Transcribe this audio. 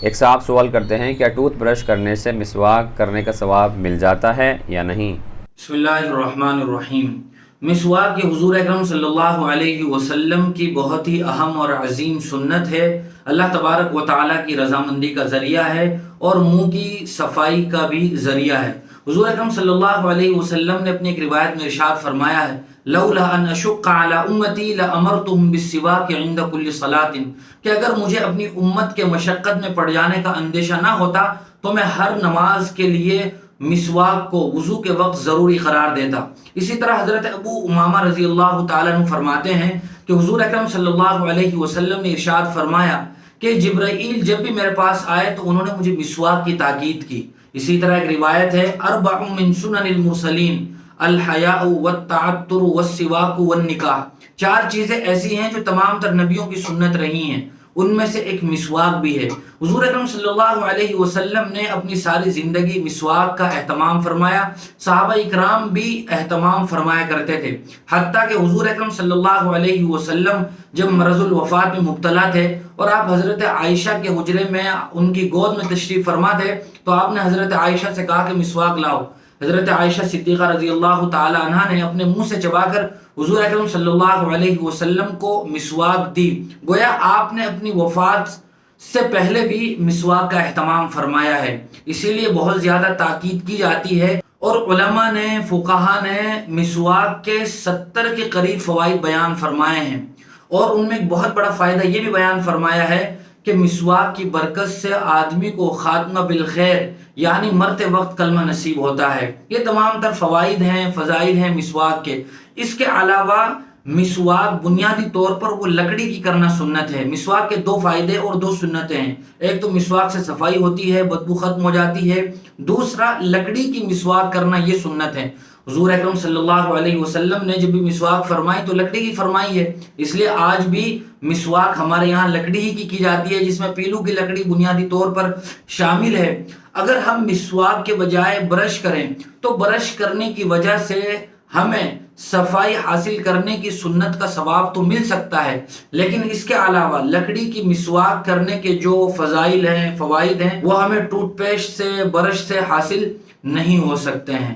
ایک صاحب سوال کرتے ہیں کیا ٹوتھ برش کرنے سے مسواک کرنے کا ثواب مل جاتا ہے یا نہیں؟ بسم اللہ الرحمن الرحیم۔ مسواک یہ حضور اکرم صلی اللہ علیہ وسلم کی بہت ہی اہم اور عظیم سنت ہے۔ اللہ تبارک و تعالیٰ کی رضامندی کا ذریعہ ہے اور منہ کی صفائی کا بھی ذریعہ ہے۔ حضور اکرم صلی اللہ علیہ وسلم نے اپنی ایک روایت میں ارشاد فرمایا ہے لولا ان اشق علی امتی لامرتهم بالسواک عند کل صلاۃ، کہ اگر مجھے اپنی امت کے مشقت میں پڑ جانے کا اندیشہ نہ ہوتا تو میں ہر نماز کے لیے مسواک کو وضو کے وقت ضروری قرار دیتا۔ اسی طرح حضرت ابو امامہ رضی اللہ تعالیٰ عنہ فرماتے ہیں کہ حضور اکرم صلی اللہ علیہ وسلم نے ارشاد فرمایا کہ جبرائیل جب بھی میرے پاس آئے تو انہوں نے مجھے مسواک کی تاکید کی۔ اسی طرح ایک روایت ہے اربع من سنن المرسلین الحیاء والتعطر والسواک والنکاح، چار چیزیں ایسی ہیں جو تمام تر نبیوں کی سنت رہی ہیں، ان میں سے ایک مسواک بھی ہے۔ حضور اکرم صلی اللہ علیہ وسلم نے اپنی ساری زندگی مسواک کا اہتمام فرمایا، صحابہ اکرام بھی اہتمام فرمایا کرتے تھے، حتیٰ کہ حضور اکرم صلی اللہ علیہ وسلم جب مرض الوفات میں مبتلا تھے اور آپ حضرت عائشہ کے حجرے میں ان کی گود میں تشریف فرما تھے تو آپ نے حضرت عائشہ سے کہا کہ مسواک لاؤ۔ حضرت عائشہ صدیقہ رضی اللہ تعالی عنہا نے اپنے منہ سے چبا کر حضور اکرم صلی اللہ علیہ وسلم کو مسواک دی، گویا آپ نے اپنی وفات سے پہلے بھی مسواک کا اہتمام فرمایا ہے۔ اسی لیے بہت زیادہ تاکید کی جاتی ہے اور علماء نے فقہا نے مسواک کے 70 کے قریب فوائد بیان فرمائے ہیں، اور ان میں ایک بہت بڑا فائدہ یہ بھی بیان فرمایا ہے کہ مسواک کی برکت سے آدمی کو خاتمہ بالخیر یعنی مرتے وقت کلمہ نصیب ہوتا ہے۔ یہ تمام تر فوائد ہیں، فضائل ہیں مسواک کے۔ اس کے علاوہ مسواک بنیادی طور پر وہ لکڑی کی کرنا سنت ہے۔ مسواک کے دو فائدے اور دو سنتیں ہیں، ایک تو مسواک سے صفائی ہوتی ہے، بدبو ختم ہو جاتی ہے، دوسرا لکڑی کی مسواک کرنا یہ سنت ہے۔ حضور اکرم صلی اللہ علیہ وسلم نے جب بھی مسواک فرمائی تو لکڑی کی فرمائی ہے، اس لیے آج بھی مسواک ہمارے یہاں لکڑی ہی کی جاتی ہے، جس میں پیلو کی لکڑی بنیادی طور پر شامل ہے۔ اگر ہم مسواک کے بجائے برش کریں تو برش کرنے کی وجہ سے ہمیں صفائی حاصل کرنے کی سنت کا ثواب تو مل سکتا ہے، لیکن اس کے علاوہ لکڑی کی مسواک کرنے کے جو فضائل ہیں، فوائد ہیں، وہ ہمیں ٹوتھ پیسٹ سے، برش سے حاصل نہیں ہو سکتے ہیں۔